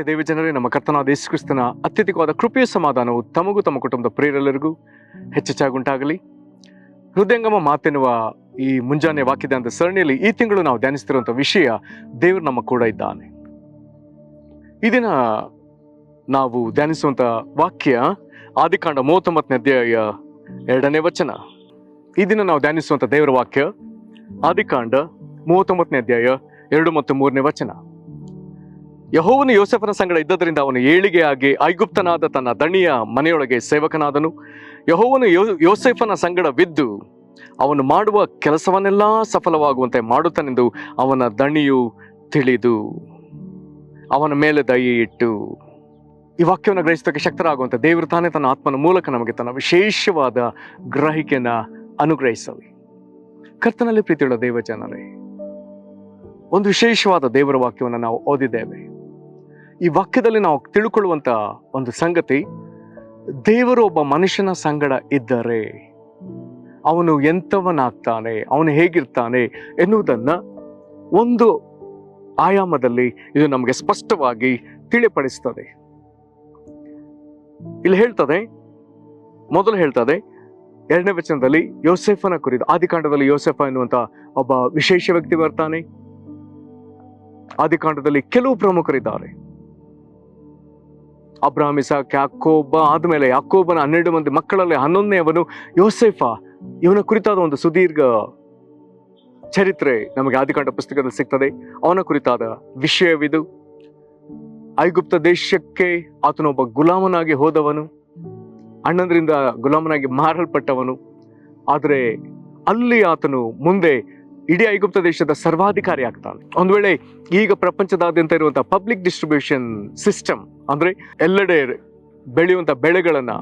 ಪ್ರೀತಿ ದೇವಜನರೇ, ನಮ್ಮ ಕರ್ತನಾದ ಯೇಸು ಕ್ರಿಸ್ತನ ಅತ್ಯಧಿಕವಾದ ಕೃಪೆಯ ಸಮಾಧಾನವು ತಮಗೂ ತಮ್ಮ ಕುಟುಂಬದ ಪ್ರಿಯರೆಲ್ಲರಿಗೂ ಹೆಚ್ಚೆಚ್ಚಾಗುಂಟಾಗಲಿ. ಹೃದಯಂಗಮ ಮಾತೆನ್ನುವ ಈ ಮುಂಜಾನೆ ವಾಕ್ಯದ ಅಂತ ಸರಣಿಯಲ್ಲಿ ಈ ತಿಂಗಳು ನಾವು ಧ್ಯಾನಿಸ್ತಿರುವಂಥ ವಿಷಯ, ದೇವರು ನಮ್ಮ ಕೂಡ ಇದ್ದಾನೆ. ಈ ದಿನ ನಾವು ಧ್ಯಾನಿಸುವಂಥ ವಾಕ್ಯ ಆದಿಕಾಂಡ 39ನೇ ಅಧ್ಯಾಯ 2ನೇ ವಚನ. ಈ ದಿನ ನಾವು ಧ್ಯಾನಿಸುವಂಥ ದೇವರ ವಾಕ್ಯ ಆದಿಕಾಂಡ 39ನೇ ಅಧ್ಯಾಯ 2 ಮತ್ತು 3ನೇ ವಚನ. ಯೆಹೋವನು ಯೋಸೇಫನ ಸಂಗಡ ಇದ್ದದರಿಂದ ಅವನು ಏಳಿಗೆಯಾಗಿ ಐಗುಪ್ತನಾದ ತನ್ನ ದಣಿಯ ಮನೆಯೊಳಗೆ ಸೇವಕನಾದನು. ಯೆಹೋವನು ಯೋಸೇಫನ ಸಂಗಡವಿದ್ದು ಅವನು ಮಾಡುವ ಕೆಲಸವನ್ನೆಲ್ಲ ಸಫಲವಾಗುವಂತೆ ಮಾಡುತ್ತಾನೆಂದು ಅವನ ದಣಿಯು ತಿಳಿದು ಅವನ ಮೇಲೆ ದಯೆ ಇಟ್ಟು. ಈ ವಾಕ್ಯವನ್ನು ಗ್ರಹಿಸೋದಕ್ಕೆ ಶಕ್ತರಾಗುವಂತೆ ದೇವರು ತಾನೇ ತನ್ನ ಆತ್ಮನ ಮೂಲಕ ನಮಗೆ ತನ್ನ ವಿಶೇಷವಾದ ಗ್ರಹಿಕೆಯನ್ನು ಅನುಗ್ರಹಿಸಲಿ. ಕರ್ತನಲ್ಲಿ ಪ್ರೀತಿಯುಳ್ಳ ದೇವಜನರೇ, ಒಂದು ವಿಶೇಷವಾದ ದೇವರ ವಾಕ್ಯವನ್ನು ನಾವು ಓದಿದ್ದೇವೆ. ಈ ವಾಕ್ಯದಲ್ಲಿ ನಾವು ತಿಳ್ಕೊಳ್ಳುವಂತ ಒಂದು ಸಂಗತಿ, ದೇವರು ಒಬ್ಬ ಮನುಷ್ಯನ ಸಂಗಡ ಇದ್ದರೆ ಅವನು ಎಂಥವನಾಗ್ತಾನೆ, ಅವನು ಹೇಗಿರ್ತಾನೆ ಎನ್ನುವುದನ್ನ ಒಂದು ಆಯಾಮದಲ್ಲಿ ಇದು ನಮಗೆ ಸ್ಪಷ್ಟವಾಗಿ ತಿಳಿಪಡಿಸ್ತದೆ. ಇಲ್ಲಿ ಮೊದಲು ಹೇಳ್ತದೆ 2ನೇ ವಚನದಲ್ಲಿ ಯೋಸೇಫನ ಕುರಿತು. ಆದಿಕಾಂಡದಲ್ಲಿ ಯೋಸೇಫ ಎನ್ನುವಂತ ಒಬ್ಬ ವಿಶೇಷ ವ್ಯಕ್ತಿ ಬರ್ತಾನೆ. ಆದಿಕಾಂಡದಲ್ಲಿ ಕೆಲವು ಪ್ರಮುಖರಿದ್ದಾರೆ. ಅಬ್ರಹಾಮ್, ಇಸಾಕ್, ಯಾಕೋಬ ಆದ್ಮೇಲೆ ಯಾಕೋಬನ 12 ಮಂದಿ ಮಕ್ಕಳಲ್ಲಿ 11ನೇವನು ಯೋಸೇಫ. ಇವನ ಕುರಿತಾದ ಒಂದು ಸುದೀರ್ಘ ಚರಿತ್ರೆ ನಮಗೆ ಆದಿಕಾಂಡ ಪುಸ್ತಕದಲ್ಲಿ ಸಿಗ್ತದೆ. ಅವನ ಕುರಿತಾದ ವಿಷಯವಿದು. ಐಗುಪ್ತ ದೇಶಕ್ಕೆ ಆತನೊಬ್ಬ ಗುಲಾಮನಾಗಿ ಹೋದವನು, ಅಣ್ಣಂದ್ರಿಂದ ಗುಲಾಮನಾಗಿ ಮಾರಲ್ಪಟ್ಟವನು. ಆದರೆ ಅಲ್ಲಿ ಆತನು ಮುಂದೆ ಇಡೀ ಐಗುಪ್ತ ದೇಶದ ಸರ್ವಾಧಿಕಾರಿ ಆಗ್ತಾನೆ. ಒಂದು ವೇಳೆ ಈಗ ಪ್ರಪಂಚದಾದ್ಯಂತ ಇರುವಂತಹ ಪಬ್ಲಿಕ್ ಡಿಸ್ಟ್ರಿಬ್ಯೂಷನ್ ಸಿಸ್ಟಮ್, ಅಂದ್ರೆ ಎಲ್ಲೆಡೆ ಬೆಳೆಯುವಂತ ಬೆಳೆಗಳನ್ನ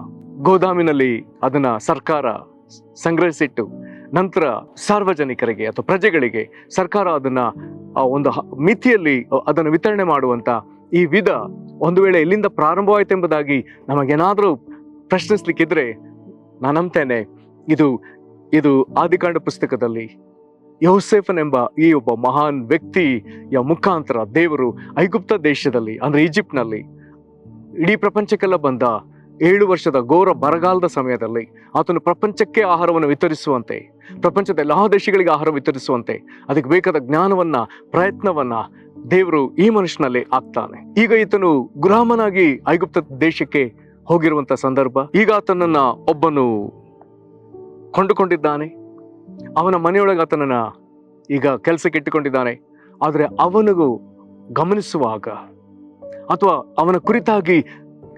ಗೋದಾಮಿನಲ್ಲಿ ಅದನ್ನ ಸರ್ಕಾರ ಸಂಗ್ರಹಿಸಿಟ್ಟು ನಂತರ ಸಾರ್ವಜನಿಕರಿಗೆ ಅಥವಾ ಪ್ರಜೆಗಳಿಗೆ ಸರ್ಕಾರ ಅದನ್ನ ಒಂದು ಮಿತಿಯಲ್ಲಿ ಅದನ್ನು ವಿತರಣೆ ಮಾಡುವಂತ ಈ ವಿಧ ಒಂದು ವೇಳೆ ಎಲ್ಲಿಂದ ಪ್ರಾರಂಭವಾಯಿತೆಂಬುದಾಗಿ ನಮಗೇನಾದ್ರೂ ಪ್ರಶ್ನಿಸ್ಲಿಕ್ಕಿದ್ರೆ ನಾನು ನಂಬ್ತೇನೆ ಇದು ಆದಿಕಾಂಡ ಪುಸ್ತಕದಲ್ಲಿ ಯೋಸೇಫನೆಂಬ ಈ ಒಬ್ಬ ಮಹಾನ್ ವ್ಯಕ್ತಿಯ ಮುಖಾಂತರ ದೇವರು ಐಗುಪ್ತ ದೇಶದಲ್ಲಿ ಅಂದ್ರೆ ಈಜಿಪ್ಟ್ನಲ್ಲಿ ಇಡೀ ಪ್ರಪಂಚಕ್ಕೆಲ್ಲ ಬಂದ 7 ವರ್ಷದ ಘೋರ ಬರಗಾಲದ ಸಮಯದಲ್ಲಿ ಆತನು ಪ್ರಪಂಚಕ್ಕೆ ಆಹಾರವನ್ನು ವಿತರಿಸುವಂತೆ, ಪ್ರಪಂಚದ ಎಲ್ಲಾ ದೇಶಗಳಿಗೆ ಆಹಾರ ವಿತರಿಸುವಂತೆ ಅದಕ್ಕೆ ಬೇಕಾದ ಜ್ಞಾನವನ್ನ, ಪ್ರಯತ್ನವನ್ನ ದೇವರು ಈ ಮನುಷ್ಯನಲ್ಲಿ ಆಗ್ತಾನೆ. ಈಗ ಈತನು ಗುಲಾಮನಾಗಿ ಐಗುಪ್ತ ದೇಶಕ್ಕೆ ಹೋಗಿರುವಂತ ಸಂದರ್ಭ. ಈಗ ಆತನನ್ನ ಒಬ್ಬನು ಕೊಂಡುಕೊಂಡಿದ್ದಾನೆ. ಅವನ ಮನೆಯೊಳಗೆ ಆತನನ್ನ ಈಗ ಕೆಲಸಕ್ಕೆ ಇಟ್ಟುಕೊಂಡಿದ್ದಾನೆ. ಆದರೆ ಅವನಿಗೂ ಗಮನಿಸುವಾಗ ಅಥವಾ ಅವನ ಕುರಿತಾಗಿ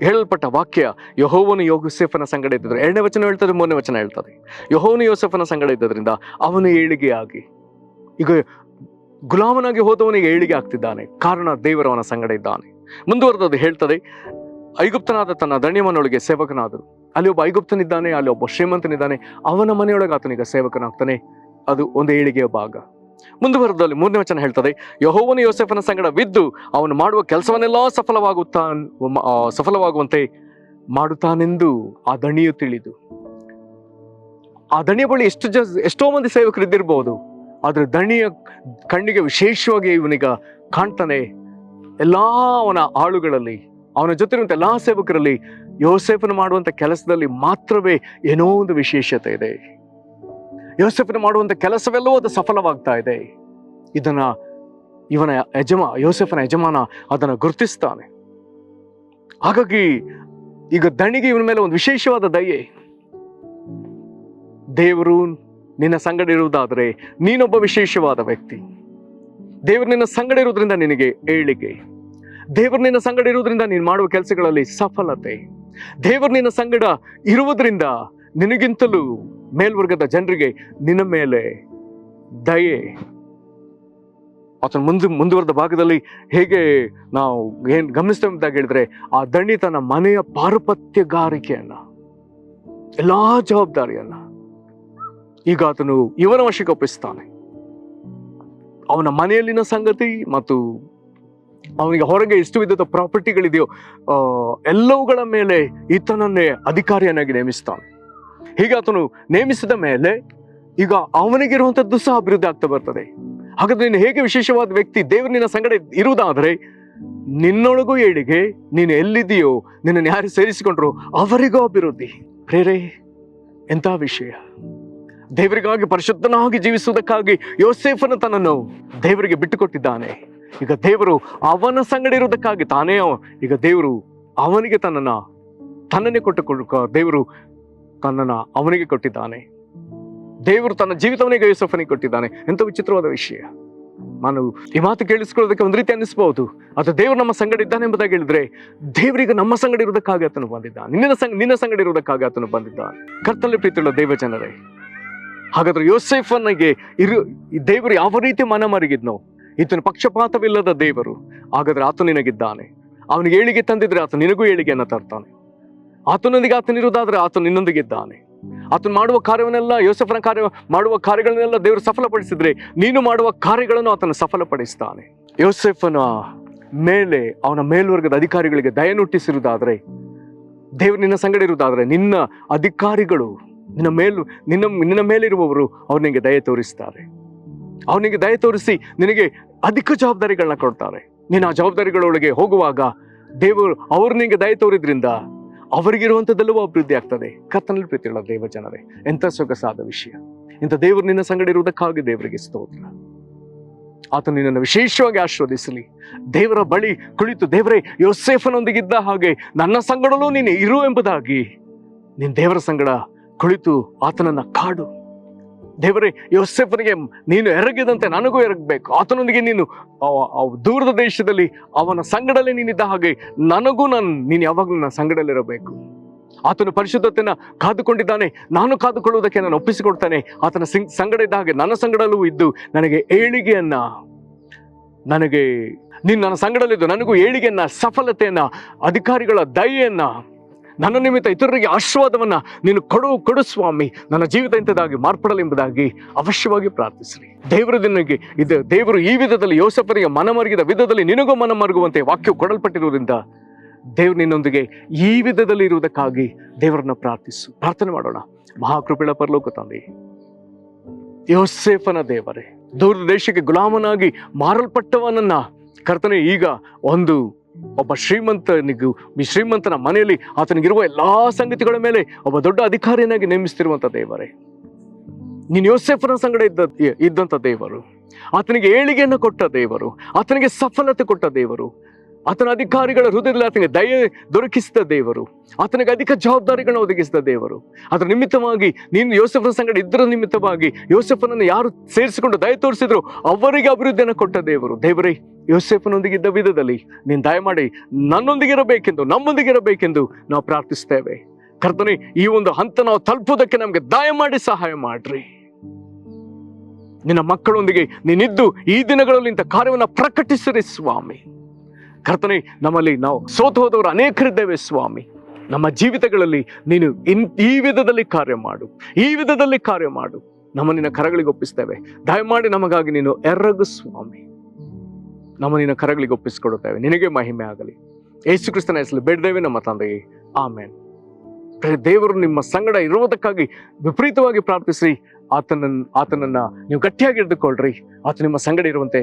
ಹೇಳಲ್ಪಟ್ಟ ವಾಕ್ಯ, ಯೆಹೋವನು ಯೋಸೇಫನ ಸಂಗಡ ಇದ್ದರೆ, 2ನೇ ವಚನ ಹೇಳ್ತದೆ, 3ನೇ ವಚನ ಹೇಳ್ತದೆ, ಯೆಹೋವನು ಯೋಸೇಫನ ಸಂಗಡ ಇದ್ದದ್ರಿಂದ ಅವನು ಏಳಿಗೆಯಾಗಿ, ಈಗ ಗುಲಾಮನಾಗಿ ಹೋದವನಿಗೆ ಏಳಿಗೆ ಆಗ್ತಿದ್ದಾನೆ, ಕಾರಣ ದೇವರವನ ಸಂಗಡ ಇದ್ದಾನೆ. ಮುಂದುವರೆದದ್ದು ಹೇಳ್ತದೆ, ಐಗುಪ್ತನಾದ ತನ್ನ ದಣಿಮನೊಳಗೆ ಸೇವಕನಾದರು. ಅಲ್ಲಿ ಒಬ್ಬ ಐಗುಪ್ತನಿದ್ದಾನೆ, ಅಲ್ಲಿ ಒಬ್ಬ ಶ್ರೀಮಂತನಿದ್ದಾನೆ, ಅವನ ಮನೆಯೊಳಗೆ ಆತನೀಗ ಸೇವಕನಾಗ್ತಾನೆ. ಅದು ಒಂದು ಏಳಿಗೆಯ ಭಾಗ. ಮುಂದುವರೆದಲ್ಲಿ 3ನೇ ವಚನ ಹೇಳ್ತದೆ, ಯೆಹೋವನು ಯೋಸೇಫನ ಸಂಗಡವಿದ್ದು ಅವನು ಮಾಡುವ ಕೆಲಸವನ್ನೆಲ್ಲ ಸಫಲವಾಗುವಂತೆ ಮಾಡುತ್ತಾನೆಂದು ಆ ದಣಿಯು ತಿಳಿದು. ಆ ದಣಿಯ ಬಳಿ ಎಷ್ಟೋ ಮಂದಿ ಸೇವಕರು ಇದ್ದಿರಬಹುದು, ಆದ್ರೆ ದಣಿಯ ಕಣ್ಣಿಗೆ ವಿಶೇಷವಾಗಿ ಇವನಿಗ ಕಾಣ್ತಾನೆ. ಎಲ್ಲಾ ಅವನ ಆಳುಗಳಲ್ಲಿ, ಅವನ ಜೊತೆ ಇರುವಂತ ಎಲ್ಲಾ ಸೇವಕರಲ್ಲಿ ಯೋಸೇಫನು ಮಾಡುವಂತ ಕೆಲಸದಲ್ಲಿ ಮಾತ್ರವೇ ಏನೋ ಒಂದು ವಿಶೇಷತೆ ಇದೆ. ಯೋಸೇಫನು ಮಾಡುವಂತ ಕೆಲಸವೆಲ್ಲವೂ ಅದು ಸಫಲವಾಗ್ತಾ ಇದೆ. ಇದನ್ನ ಯೋಸೇಫನ ಯಜಮಾನ ಅದನ್ನ ಗುರುತಿಸ್ತಾನೆ. ಹಾಗಾಗಿ ಈಗ ದಣಿಗೆ ಇವನ ಮೇಲೆ ಒಂದು ವಿಶೇಷವಾದ ದಯೆ. ದೇವರು ನಿನ್ನ ಸಂಗಡ ಇರುವುದಾದರೆ ನೀನೊಬ್ಬ ವಿಶೇಷವಾದ ವ್ಯಕ್ತಿ. ದೇವರು ನಿನ್ನ ಸಂಗಡ ಇರುವುದರಿಂದ ನಿನಗೆ ಏಳಿಗೆ. ದೇವರು ನಿನ್ನ ಸಂಗಡ ಇರುವುದರಿಂದ ನೀನು ಮಾಡುವ ಕೆಲಸಗಳಲ್ಲಿ ಸಫಲತೆ. ದೇವರು ನಿನ್ನ ಸಂಗಡ ಇರುವುದರಿಂದ ನಿನಗಿಂತಲೂ ಮೇಲ್ವರ್ಗದ ಜನರಿಗೆ ನಿನ್ನ ಮೇಲೆ ದಯೆ. ಆತನ ಮುಂದುವರೆದ ಭಾಗದಲ್ಲಿ ಹೇಗೆ ನಾವು ಏನ್ ಗಮನಿಸ್ತೇವೆ ಅಂತ ಹೇಳಿದ್ರೆ, ಆ ದಣಿ ತನ್ನ ಮನೆಯ ಪಾರುಪತ್ಯಗಾರಿಕೆಯನ್ನ, ಎಲ್ಲಾ ಜವಾಬ್ದಾರಿಯನ್ನ ಈಗ ಆತನು ಇವನ ವಶಕ್ಕೆ ಒಪ್ಪಿಸ್ತಾನೆ. ಅವನ ಮನೆಯಲ್ಲಿನ ಸಂಗತಿ ಮತ್ತು ಅವನಿಗೆ ಹೊರಗೆ ಎಷ್ಟು ವಿಧದ ಪ್ರಾಪರ್ಟಿಗಳಿದೆಯೋ ಎಲ್ಲವುಗಳ ಮೇಲೆ ಈತನನ್ನೇ ಅಧಿಕಾರಿಯನ್ನಾಗಿ ನೇಮಿಸ್ತಾನೆ. ಹೀಗೆ ಆತನು ನೇಮಿಸಿದ ಮೇಲೆ ಈಗ ಅವನಿಗಿರುವಂಥದ್ದು ಸಹ ಅಭಿವೃದ್ಧಿ ಆಗ್ತಾ ಬರ್ತದೆ. ಹಾಗಾದ್ರೆ ನೀನು ಹೇಗೆ ವಿಶೇಷವಾದ ವ್ಯಕ್ತಿ, ದೇವರು ನಿನ್ನ ಸಂಗಡ ಇರುವುದಾದರೆ ನಿನ್ನೊಳಗೂ ಏಳಿಗೆ, ನೀನು ಎಲ್ಲಿದೆಯೋ ನಿನ್ನನ್ನು ಯಾರು ಸೇರಿಸಿಕೊಂಡ್ರು ಅವರಿಗೂ ಅಭಿವೃದ್ಧಿ. ಪ್ರೇರೆ, ಎಂಥ ವಿಷಯ! ದೇವರಿಗಾಗಿ ಪರಿಶುದ್ಧನಾಗಿ ಜೀವಿಸುವುದಕ್ಕಾಗಿ ಯೋಸೇಫನು ತನ್ನನ್ನು ದೇವರಿಗೆ ಬಿಟ್ಟುಕೊಟ್ಟಿದ್ದಾನೆ. ಈಗ ದೇವರು ಅವನ ಸಂಗಡ ಇರುವುದಕ್ಕಾಗಿ ತಾನೇ ಈಗ ದೇವರು ಅವನಿಗೆ ತನ್ನನ್ನೇ ದೇವರು ತನ್ನನ್ನು ಅವನಿಗೆ ಕೊಟ್ಟಿದ್ದಾನೆ. ದೇವರು ತನ್ನ ಜೀವಿತವನಿಗೆ ಯೋಸೇಫನಿಗೆ ಕೊಟ್ಟಿದ್ದಾನೆ. ಎಂಥ ವಿಚಿತ್ರವಾದ ವಿಷಯ! ನಾನು ಈ ಮಾತು ಕೇಳಿಸ್ಕೊಳ್ಳೋದಕ್ಕೆ ಒಂದು ರೀತಿ ಅನ್ನಿಸ್ಬಹುದು, ಅಥವಾ ದೇವರು ನಮ್ಮ ಸಂಗಡ ಇದ್ದಾನೆ ಎಂಬುದಾಗಿ ಹೇಳಿದ್ರೆ, ದೇವರಿಗೆ ನಮ್ಮ ಸಂಗಡ ಇರುವುದಕ್ಕಾಗಿ ಆತನು ಬಂದಿದ್ದಾನೆ, ನಿನ್ನ ಸಂಗಡ ಇರುವುದಕ್ಕಾಗಿ ಆತನು ಬಂದಿದ್ದಾನೆ. ಕರ್ತನಲ್ಲಿ ಪ್ರೀತಿಯುಳ್ಳ ದೇವ ಜನರೇ, ಹಾಗಾದ್ರೆ ಯೋಸೇಫನಿಗೆ ದೇವರು ಯಾವ ರೀತಿ ಮನ ಮರುಗಿದ್ನೋ, ಈತನ ಪಕ್ಷಪಾತವಿಲ್ಲದ ದೇವರು, ಹಾಗಾದ್ರೆ ಆತ ನಿನಗಿದ್ದಾನೆ. ಅವನಿಗೆ ಏಳಿಗೆ ತಂದಿದ್ರೆ ಆತ ನಿನಗೂ ಏಳಿಗೆಯನ್ನು ತರ್ತಾನೆ. ಆತನೊಂದಿಗೆ ಆತನಿರುವುದಾದ್ರೆ ಆತ ನಿನ್ನೊಂದಿಗಿದ್ದಾನೆ. ಆತನು ಮಾಡುವ ಕಾರ್ಯವನ್ನೆಲ್ಲ, ಯೋಸೇಫನ ಮಾಡುವ ಕಾರ್ಯಗಳನ್ನೆಲ್ಲ ದೇವರು ಸಫಲಪಡಿಸಿದ್ರೆ, ನೀನು ಮಾಡುವ ಕಾರ್ಯಗಳನ್ನು ಆತನು ಸಫಲಪಡಿಸ್ತಾನೆ. ಯೋಸೇಫನ ಮೇಲೆ ಅವನ ಮೇಲ್ವರ್ಗದ ಅಧಿಕಾರಿಗಳಿಗೆ ದಯನುಟ್ಟಿಸಿರುವುದಾದ್ರೆ, ದೇವರು ನಿನ್ನ ಸಂಗಡ ಇರುವುದಾದ್ರೆ, ನಿನ್ನ ಅಧಿಕಾರಿಗಳು, ನಿನ್ನ ಮೇಲಿರುವವರು ಅವನಿಗೆ ದಯೆ ತೋರಿಸ್ತಾರೆ. ಅವನಿಗೆ ದಯೆ ತೋರಿಸಿ ನಿನಗೆ ಅಧಿಕ ಜವಾಬ್ದಾರಿಗಳನ್ನ ಕೊಡ್ತಾರೆ. ನೀನು ಆ ಜವಾಬ್ದಾರಿಗಳೊಳಗೆ ಹೋಗುವಾಗ ದೇವರು ಅವರು ನಿನಗೆ ದಯೆ ತೋರಿದ್ರಿಂದ ಅವರಿಗಿರುವಂಥದ್ದೆಲ್ಲವೂ ಅಭಿವೃದ್ಧಿ ಆಗ್ತದೆ. ಕರ್ತನಲ್ಲಿ ಪ್ರೀತಿಯುಳ್ಳ ದೇವ ಜನರೇ, ಎಂಥ ಸೊಗಸಾದ ವಿಷಯ! ಇಂಥ ದೇವರು ನಿನ್ನ ಸಂಗಡ ಇರುವುದಕ್ಕಾಗಿ ದೇವರಿಗೆ ಸ್ತೋತ್ರ. ಆತ ನಿನ್ನನ್ನು ವಿಶೇಷವಾಗಿ ಆಶೀರ್ವದಿಸಲಿ. ದೇವರ ಬಳಿ ಕುಳಿತು, ದೇವರೇ, ಯೋಸೇಫನೊಂದಿಗಿದ್ದ ಹಾಗೆ ನನ್ನ ಸಂಗಡಲೂ ನೀನು ಇರು ಎಂಬುದಾಗಿ ನೀನು ದೇವರ ಸಂಗಡ ಕುಳಿತು ಆತನನ್ನ ಕಾಡು. ದೇವರೇ, ಯೋಸೇಫನಿಗೆ ನೀನು ಎರಗಿದಂತೆ ನನಗೂ ಎರಗಬೇಕು. ಆತನೊಂದಿಗೆ ನೀನು ದೂರದ ದೇಶದಲ್ಲಿ ಅವನ ಸಂಗಡಲೇ ನೀನಿದ್ದ ಹಾಗೆ ನೀನು ಯಾವಾಗಲೂ ನನ್ನ ಸಂಗಡಲ್ಲಿರಬೇಕು. ಆತನು ಪರಿಶುದ್ಧತೆಯನ್ನು ಕಾದುಕೊಂಡಿದ್ದಾನೆ, ನಾನು ಕಾದುಕೊಳ್ಳುವುದಕ್ಕೆ ನಾನು ಒಪ್ಪಿಸಿಕೊಡ್ತಾನೆ. ಆತನ ಸಂಗಡ ಇದ್ದ ಹಾಗೆ ನನ್ನ ಸಂಗಡಲೂ ಇದ್ದು ನನಗೆ ಏಳಿಗೆಯನ್ನ, ನೀನು ನನ್ನ ಸಂಗಡಲಿದ್ದು ನನಗೂ ಏಳಿಗೆಯನ್ನ, ಸಫಲತೆಯನ್ನ, ಅಧಿಕಾರಿಗಳ ದಯೆಯನ್ನ, ನನ್ನ ನಿಮಿತ್ತ ಇತರರಿಗೆ ಆಶೀರ್ವಾದವನ್ನ ನೀನು ಕೊಡು ಸ್ವಾಮಿ. ನನ್ನ ಜೀವಿತ ಇಂಥದ್ದಾಗಿ ಮಾರ್ಪಡಲಿ ಎಂಬುದಾಗಿ ಅವಶ್ಯವಾಗಿ ಪ್ರಾರ್ಥಿಸಲಿ. ದೇವರು ಈ ವಿಧದಲ್ಲಿ ಯೋಸೇಫನಿಗೆ ಮನಮರುಗಿದ ವಿಧದಲ್ಲಿ ನಿನಗೂ ಮನಮರುಗುವಂತೆ ವಾಕ್ಯವು ಕೊಡಲ್ಪಟ್ಟಿರುವುದರಿಂದ ದೇವರು ನಿನ್ನೊಂದಿಗೆ ಈ ವಿಧದಲ್ಲಿ ಇರುವುದಕ್ಕಾಗಿ ದೇವರನ್ನ ಪ್ರಾರ್ಥನೆ ಮಾಡೋಣ. ಮಹಾಕೃಪೆಯ ಪರಲೋಕ ತಂದೆ, ಯೋಸೇಫನ ದೇವರೇ, ದೂರದ ದೇಶಕ್ಕೆ ಗುಲಾಮನಾಗಿ ಮಾರಲ್ಪಟ್ಟವನನ್ನ ಕರ್ತನೆ, ಈಗ ಒಬ್ಬ ಶ್ರೀಮಂತನ ಮನೆಯಲ್ಲಿ ಆತನಿಗಿರುವ ಎಲ್ಲಾ ಸಂಗತಿಗಳ ಮೇಲೆ ಒಬ್ಬ ದೊಡ್ಡ ಅಧಿಕಾರಿಯನ್ನಾಗಿ ನೇಮಿಸ್ತಿರುವಂತ ದೇವರೇ, ನೀನು ಯೋಸೇಫನ ಸಂಗಡ ಇದ್ದಂತ ದೇವರು, ಆತನಿಗೆ ಏಳಿಗೆಯನ್ನು ಕೊಟ್ಟ ದೇವರು, ಆತನಿಗೆ ಸಫಲತೆ ಕೊಟ್ಟ ದೇವರು, ಆತನ ಅಧಿಕಾರಿಗಳ ಹೃದಯದಲ್ಲಿ ಆತನಿಗೆ ದಯೆ ದೊರಕಿಸಿದ ದೇವರು, ಆತನಿಗೆ ಅಧಿಕ ಜವಾಬ್ದಾರಿಗಳನ್ನು ಒದಗಿಸಿದ ದೇವರು. ಅದರ ನಿಮಿತ್ತವಾಗಿ ನೀನು ಯೋಸೇಫನ ಸಂಗಡ ಇದ್ದರ ನಿಮಿತ್ತವಾಗಿ ಯೋಸೇಫನನ್ನು ಯಾರು ಸೇರಿಸಿಕೊಂಡು ದಯೆ ತೋರಿಸಿದ್ರು ಅವರಿಗೆ ಅಭಿವೃದ್ಧಿಯನ್ನು ಕೊಟ್ಟ ದೇವರು. ದೇವರೇ, ಯೋಸೇಫನೊಂದಿಗಿದ್ದ ವಿಧದಲ್ಲಿ ನೀನು ದಯಮಾಡಿ ನಮ್ಮೊಂದಿಗಿರಬೇಕೆಂದು ನಾವು ಪ್ರಾರ್ಥಿಸ್ತೇವೆ. ಕರ್ತನೆ, ಈ ಒಂದು ಹಂತ ನಾವು ತಲುಪುವುದಕ್ಕೆ ನಮಗೆ ದಯಮಾಡಿ ಸಹಾಯ ಮಾಡ್ರಿ. ನಿನ್ನ ಮಕ್ಕಳೊಂದಿಗೆ ನೀನಿದ್ದು ಈ ದಿನಗಳಲ್ಲಿ ಇಂಥ ಕಾರ್ಯವನ್ನು ಪ್ರಕಟಿಸಿರಿ ಸ್ವಾಮಿ. ಕರ್ತನೆ, ನಮ್ಮಲ್ಲಿ ನಾವು ಸೋತು ಹೋದವರು ಅನೇಕರಿದ್ದೇವೆ ಸ್ವಾಮಿ. ನಮ್ಮ ಜೀವಿತಗಳಲ್ಲಿ ನೀನು ಈ ವಿಧದಲ್ಲಿ ಕಾರ್ಯ ಮಾಡು. ನಮ್ಮ ನಿನ್ನ ಕರಗಳಿಗೆ ಒಪ್ಪಿಸ್ತೇವೆ. ದಯಮಾಡಿ ನಮಗಾಗಿ ನೀನು ಎರಗು ಸ್ವಾಮಿ. ನಮ್ಮ ನಿನ್ನ ಕರಗಳಿಗೆ ಒಪ್ಪಿಸಿಕೊಡುತ್ತೇವೆ. ನಿನಗೆ ಮಹಿಮೆ ಆಗಲಿ. ಯೇಸು ಕ್ರಿಸ್ತನ ಹೆಸರಲ್ಲಿ ಬೇಡ್ದೇವೆ ನಮ್ಮ ತಂದೆಯೇ, ಆಮೇನ್. ದೇವರು ನಿಮ್ಮ ಸಂಗಡ ಇರುವುದಕ್ಕಾಗಿ ವಿಪರೀತವಾಗಿ ಪ್ರಾರ್ಥಿಸಿ ಆತನನ್ನ ನೀವು ಗಟ್ಟಿಯಾಗಿ ಹಿಡಿದುಕೊಳ್ಳ್ರಿ. ಆತ ನಿಮ್ಮ ಸಂಗಡ ಇರುವಂತೆ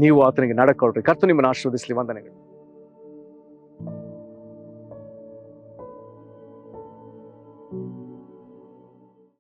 ನೀವು ಆತನಿಗೆ ನಡ್ಕೊಳ್ರಿ. ಕರ್ತನು ನಿಮ್ಮನ್ನು ಆಶೀರ್ವದಿಸಲಿ. ವಂದನೆಗಳು.